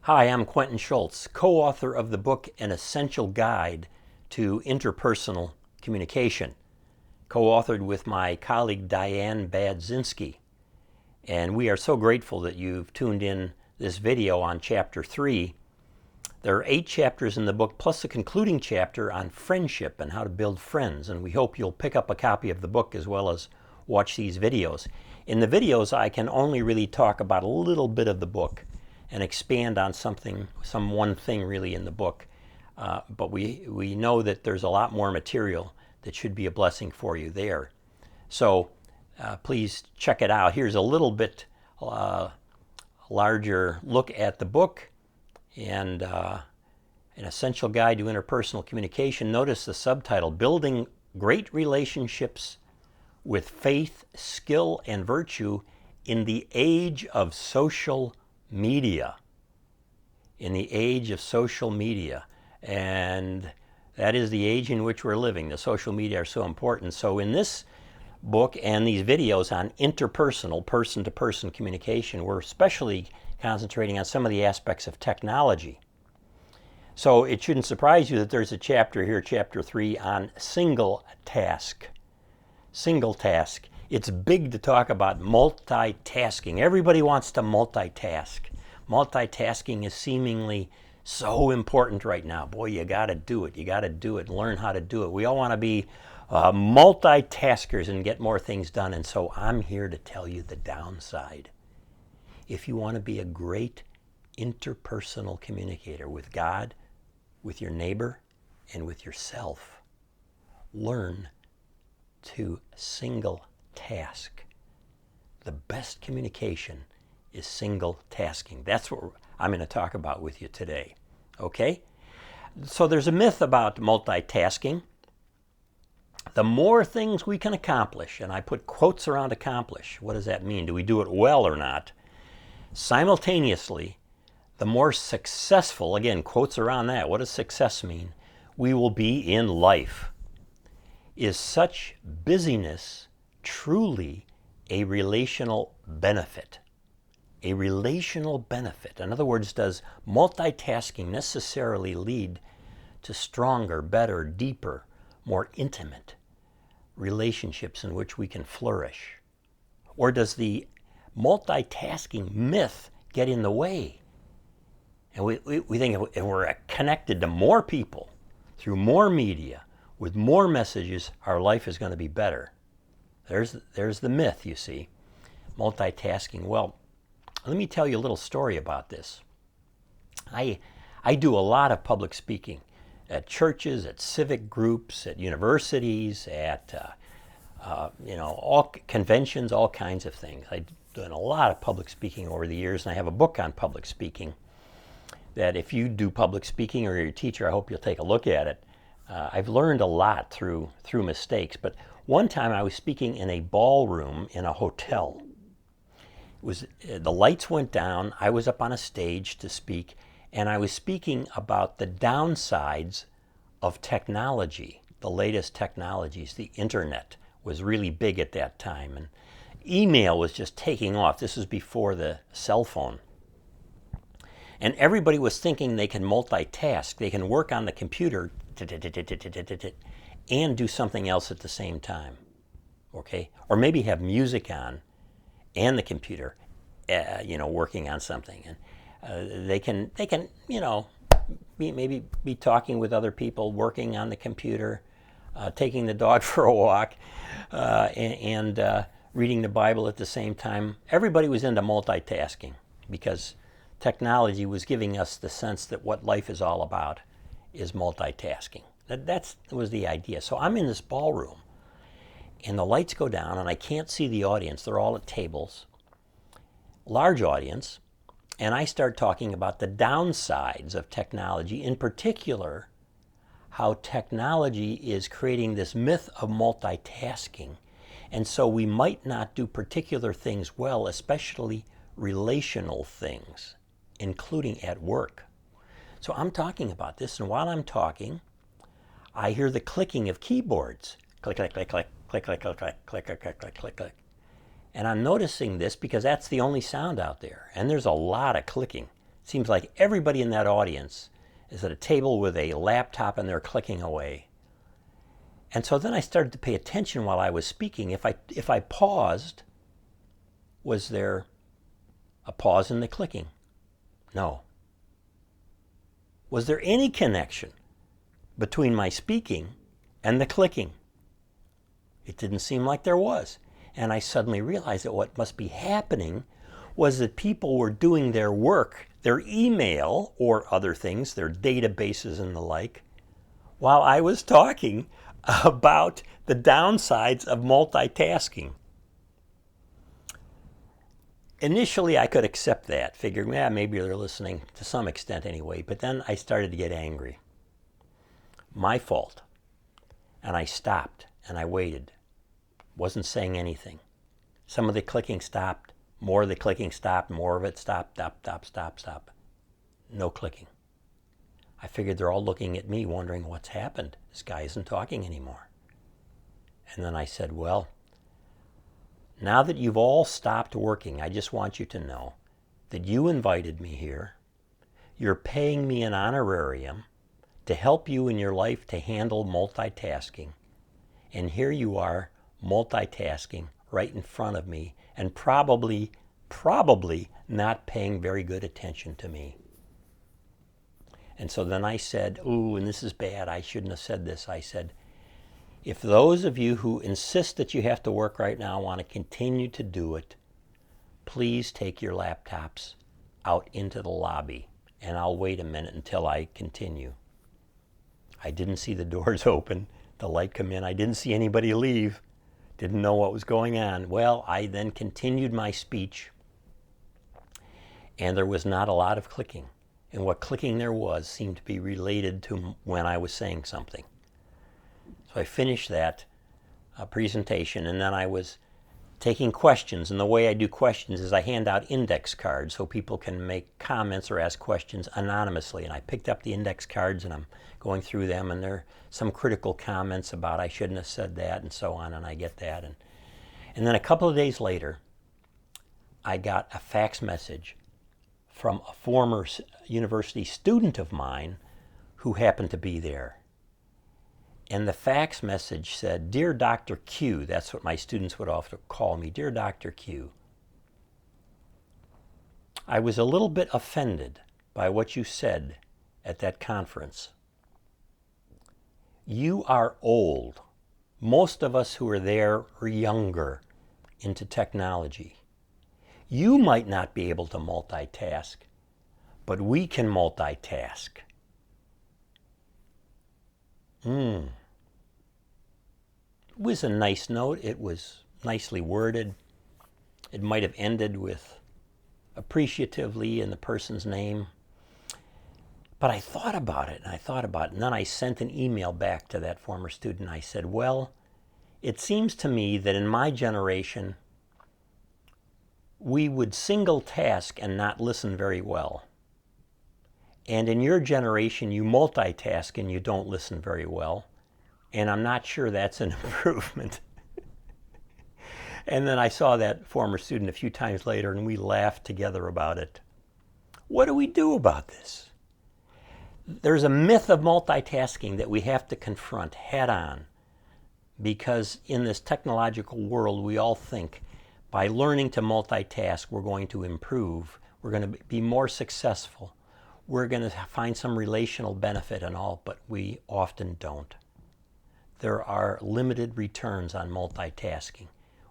Hi, I'm Quentin Schultz, co-author of the book An Essential Guide to Interpersonal Communication, co-authored with my colleague Diane Badzinski. And we are so grateful that you've tuned in this video on Chapter 3. There are 8 chapters in the book, plus a concluding chapter on friendship and how to build friends. And we hope you'll pick up a copy of the book as well as watch these videos. In the videos, I can only really talk about a little bit of the book and expand on some one thing really in the book. But we know that there's a lot more material that should be a blessing for you there. So please check it out. Here's a little bit larger look at the book and An Essential Guide to Interpersonal Communication. Notice the subtitle, Building Great Relationships with Faith, Skill, and Virtue in the Age of Social Media. In the age of social media. And that is the age in which we're living. The social media are so important. So in this book and these videos on interpersonal, person-to-person communication, we're especially concentrating on some of the aspects of technology. So it shouldn't surprise you that there's a chapter here, Chapter 3, on single task. Single task. It's big to talk about multitasking. Everybody wants to multitask. Multitasking is seemingly so important right now. Boy, you got to do it. You got to do it and learn how to do it. We all want to be multitaskers and get more things done. And so I'm here to tell you the downside. If you want to be a great interpersonal communicator with God, with your neighbor, and with yourself, learn to single task. The best communication is single tasking. That's what I'm going to talk about with you today. Okay? So there's a myth about multitasking. The more things we can accomplish, and I put quotes around accomplish. What does that mean? Do we do it well or not? Simultaneously, the more successful, again, quotes around that. What does success mean? We will be in life. Is such busyness truly a relational benefit? A relational benefit. In other words, does multitasking necessarily lead to stronger, better, deeper, more intimate relationships in which we can flourish? Or does the multitasking myth get in the way? And we think if we're connected to more people through more media, with more messages, our life is going to be better. There's the myth, you see. Multitasking. Well, let me tell you a little story about this. I do a lot of public speaking at churches, at civic groups, at universities, at all conventions, all kinds of things. I've done a lot of public speaking over the years, and I have a book on public speaking that if you do public speaking or you're a teacher, I hope you'll take a look at it. I've learned a lot through mistakes, but one time I was speaking in a ballroom in a hotel. The lights went down, I was up on a stage to speak, and I was speaking about the downsides of technology, the latest technologies. The internet was really big at that time, and email was just taking off. This was before the cell phone. And everybody was thinking they can multitask. They can work on the computer and do something else at the same time. Okay? Or maybe have music on and the computer, working on something. And they can maybe be talking with other people, working on the computer, taking the dog for a walk, and reading the Bible at the same time. Everybody was into multitasking because technology was giving us the sense that what life is all about is multitasking. That was the idea. So I'm in this ballroom, and the lights go down, and I can't see the audience. They're all at tables, large audience, and I start talking about the downsides of technology, in particular, how technology is creating this myth of multitasking. And so we might not do particular things well, especially relational things, including at work. So I'm talking about this, and while I'm talking, I hear the clicking of keyboards. Click, click, click, click, click, click, click, click, click, click, click, click, click, click. And I'm noticing this because that's the only sound out there. And there's a lot of clicking. seems like everybody in that audience is at a table with a laptop and they're clicking away. And so then I started to pay attention while I was speaking. If I paused, was there a pause in the clicking? No. Was there any connection between my speaking and the clicking? It didn't seem like there was. And I suddenly realized that what must be happening was that people were doing their work, their email or other things, their databases and the like, while I was talking about the downsides of multitasking. Initially, I could accept that, figuring, yeah, maybe they're listening to some extent anyway, but then I started to get angry. My fault. And I stopped and I waited. Wasn't saying anything. Some of the clicking stopped, more of the clicking stopped, more of it stopped, stop. No clicking. I figured they're all looking at me wondering what's happened. This guy isn't talking anymore. And then I said, well, now that you've all stopped working, I just want you to know that you invited me here. You're paying me an honorarium to help you in your life to handle multitasking. And here you are multitasking right in front of me and probably not paying very good attention to me. And so then I said, ooh, and this is bad. I shouldn't have said this. I said, if those of you who insist that you have to work right now want to continue to do it, please take your laptops out into the lobby, and I'll wait a minute until I continue. I didn't see the doors open, the light come in. I didn't see anybody leave. Didn't know what was going on. Well, I then continued my speech, and there was not a lot of clicking. And what clicking there was seemed to be related to when I was saying something. So I finished that presentation, and then I was taking questions. And the way I do questions is I hand out index cards so people can make comments or ask questions anonymously. And I picked up the index cards, and I'm going through them, and there are some critical comments about I shouldn't have said that and so on, and I get that. And then a couple of days later, I got a fax message from a former university student of mine who happened to be there. And the fax message said, "Dear Dr. Q," that's what my students would often call me, "Dear Dr. Q, I was a little bit offended by what you said at that conference. You are old. Most of us who are there are younger into technology. You might not be able to multitask, but we can multitask." It was a nice note. It was nicely worded. It might have ended with appreciatively in the person's name. But I thought about it, and then I sent an email back to that former student. I said, well, it seems to me that in my generation, we would single task and not listen very well. And in your generation, you multitask and you don't listen very well. And I'm not sure that's an improvement. And then I saw that former student a few times later, and we laughed together about it. What do we do about this? There's a myth of multitasking that we have to confront head on, because in this technological world, we all think by learning to multitask, we're going to improve, we're going to be more successful, we're going to find some relational benefit and all, but we often don't. There are limited returns on multitasking.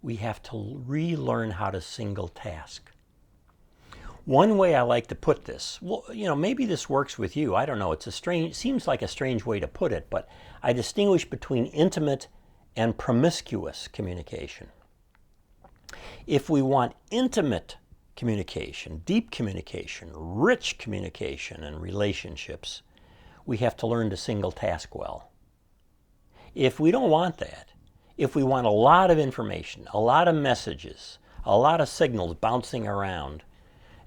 We have to relearn how to single task. One way I like to put this, well, maybe this works with you. I don't know. Seems like a strange way to put it, but I distinguish between intimate and promiscuous communication. If we want intimate communication, deep communication, rich communication and relationships, we have to learn to single task well. If we don't want that, if we want a lot of information, a lot of messages, a lot of signals bouncing around,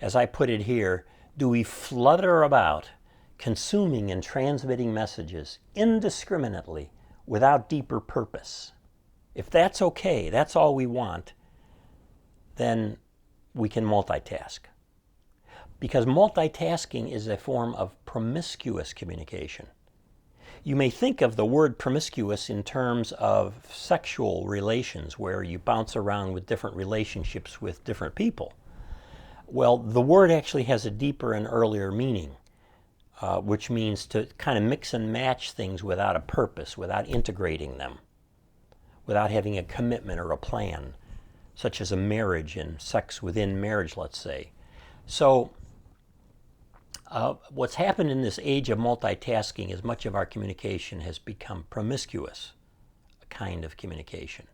as I put it here, do we flutter about consuming and transmitting messages indiscriminately without deeper purpose? If that's okay, that's all we want, then we can multitask. because multitasking is a form of promiscuous communication. You may think of the word promiscuous in terms of sexual relations, where you bounce around with different relationships with different people. Well, the word actually has a deeper and earlier meaning, which means to kind of mix and match things without a purpose, without integrating them, without having a commitment or a plan, such as a marriage and sex within marriage, let's say. So what's happened in this age of multitasking is much of our communication has become promiscuous, a kind of communication.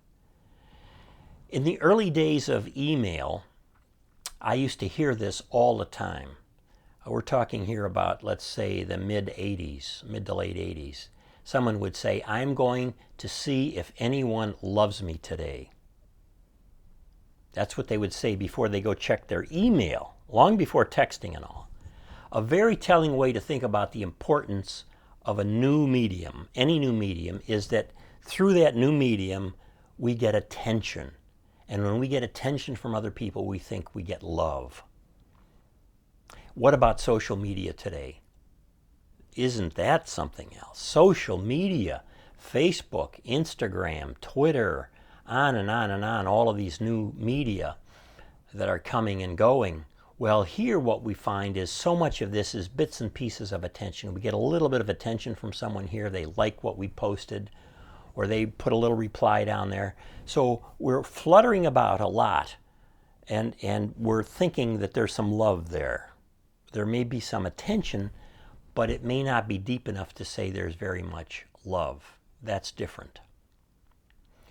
In the early days of email, I used to hear this all the time. We're talking here about, let's say, the mid to late 80s. Someone would say, I'm going to see if anyone loves me today. That's what they would say before they go check their email, long before texting and all. A very telling way to think about the importance of a new medium, any new medium, is that through that new medium, we get attention. And when we get attention from other people, we think we get love. What about social media today? Isn't that something else? Social media, Facebook, Instagram, Twitter, on and on and on, all of these new media that are coming and going. Well, here what we find is so much of this is bits and pieces of attention. We get a little bit of attention from someone here. They like what we posted, or they put a little reply down there. So we're fluttering about a lot, and we're thinking that there's some love there. There may be some attention, but it may not be deep enough to say there's very much love. That's different.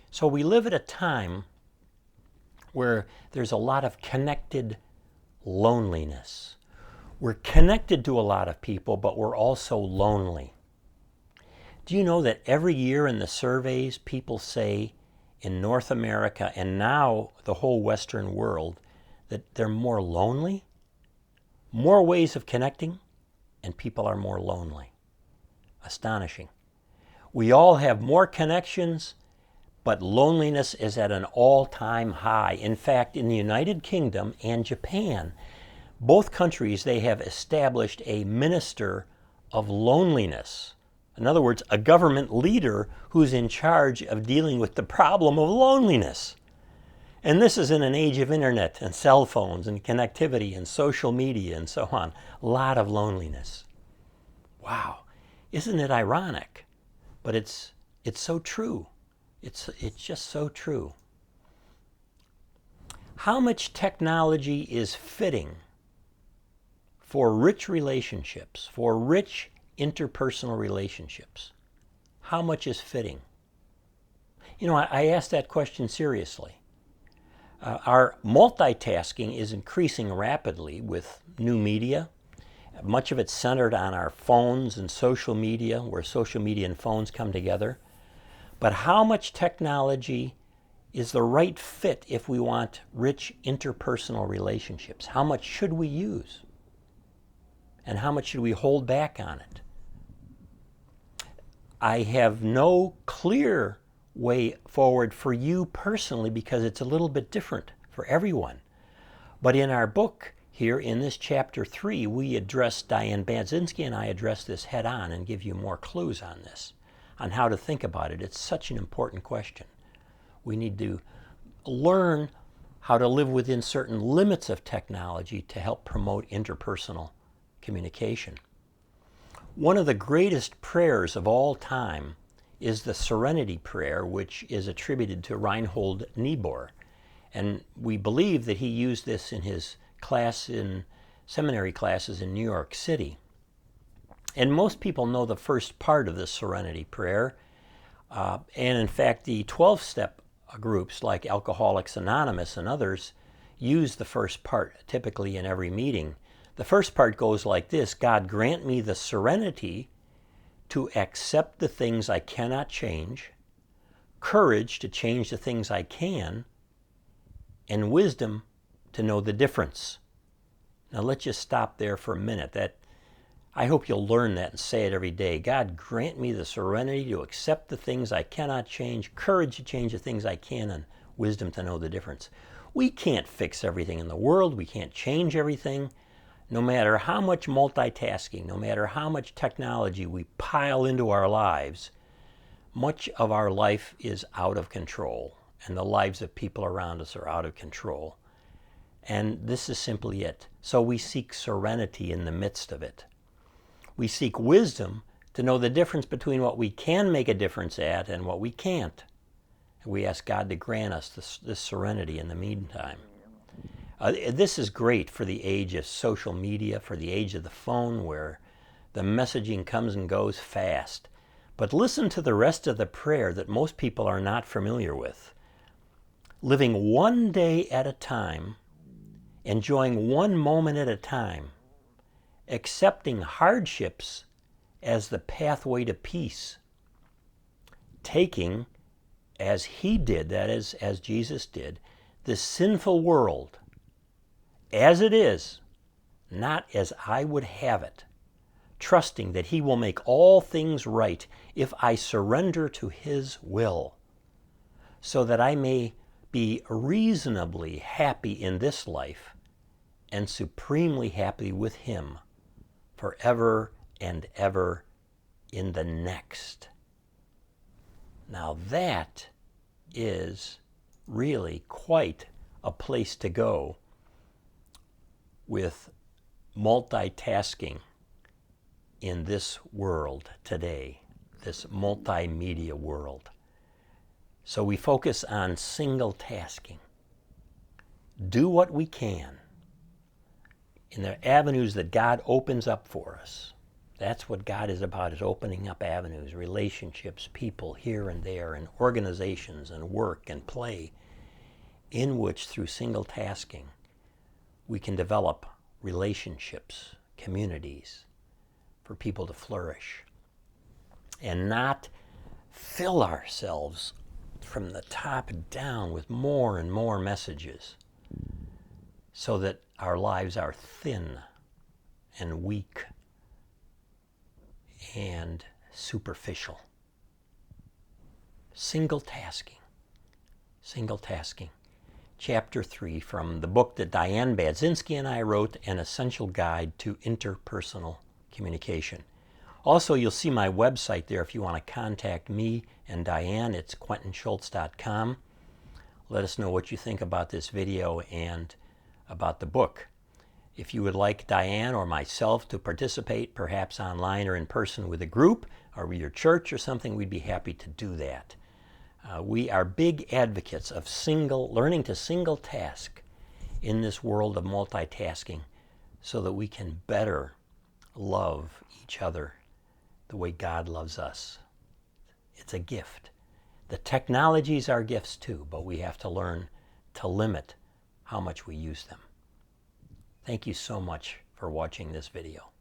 So we live at a time where there's a lot of connected loneliness. We're connected to a lot of people, but we're also lonely. Do you know that every year in the surveys, people say in North America and now the whole Western world that they're more lonely? More ways of connecting, and people are more lonely. Astonishing. We all have more connections, but loneliness is at an all-time high. In fact, in the United Kingdom and Japan, both countries, they have established a minister of loneliness. In other words, a government leader who's in charge of dealing with the problem of loneliness. And this is in an age of internet and cell phones and connectivity and social media and so on. A lot of loneliness. Wow, isn't it ironic? But it's so true. It's just so true. How much technology is fitting for rich relationships, for rich interpersonal relationships? How much is fitting? You know, I asked that question seriously. Our multitasking is increasing rapidly with new media. Much of it's centered on our phones and social media, where social media and phones come together. But how much technology is the right fit if we want rich interpersonal relationships? How much should we use? And how much should we hold back on it? I have no clear way forward for you personally because it's a little bit different for everyone. But in our book here in this chapter 3, we address, Diane Badzinski and I address this head on and give you more clues on this, on how to think about it. It's such an important question. We need to learn how to live within certain limits of technology to help promote interpersonal communication. One of the greatest prayers of all time is the Serenity Prayer, which is attributed to Reinhold Niebuhr. And we believe that he used this in his class in seminary classes in New York City. And most people know the first part of the Serenity Prayer. And in fact, the 12-step groups like Alcoholics Anonymous and others use the first part typically in every meeting. The first part goes like this: God, grant me the serenity to accept the things I cannot change, courage to change the things I can, and wisdom to know the difference. Now let's just stop there for a minute. I hope you'll learn that and say it every day. God, grant me the serenity to accept the things I cannot change, courage to change the things I can, and wisdom to know the difference. We can't fix everything in the world. We can't change everything. no matter how much multitasking, no matter how much technology we pile into our lives, much of our life is out of control, and the lives of people around us are out of control. And this is simply it. So we seek serenity in the midst of it. We seek wisdom to know the difference between what we can make a difference at and what we can't. And we ask God to grant us this serenity in the meantime. This is great for the age of social media, for the age of the phone, where the messaging comes and goes fast. But listen to the rest of the prayer that most people are not familiar with. Living one day at a time, enjoying one moment at a time, accepting hardships as the pathway to peace, taking, as he did, that is, as Jesus did, this sinful world as it is, not as I would have it, trusting that he will make all things right if I surrender to his will, so that I may be reasonably happy in this life and supremely happy with him forever and ever in the next. Now that is really quite a place to go with multitasking in this world today, this multimedia world. So we focus on single tasking. Do what we can in the avenues that God opens up for us. That's what God is about, is opening up avenues, relationships, people here and there, and organizations and work and play, in which through single tasking we can develop relationships, communities, for people to flourish, and not fill ourselves from the top down with more and more messages, so that our lives are thin and weak and superficial. Single tasking. Chapter 3 from the book that Diane Badzinski and I wrote, An Essential Guide to Interpersonal Communication. Also, you'll see my website there if you want to contact me and Diane. It's quentinschultz.com. Let us know what you think about this video and about the book. If you would like Diane or myself to participate, perhaps online or in person with a group or with your church or something, we'd be happy to do that. We are big advocates of learning to single task in this world of multitasking, so that we can better love each other the way God loves us. It's a gift. The technologies are gifts too, but we have to learn to limit how much we use them. Thank you so much for watching this video.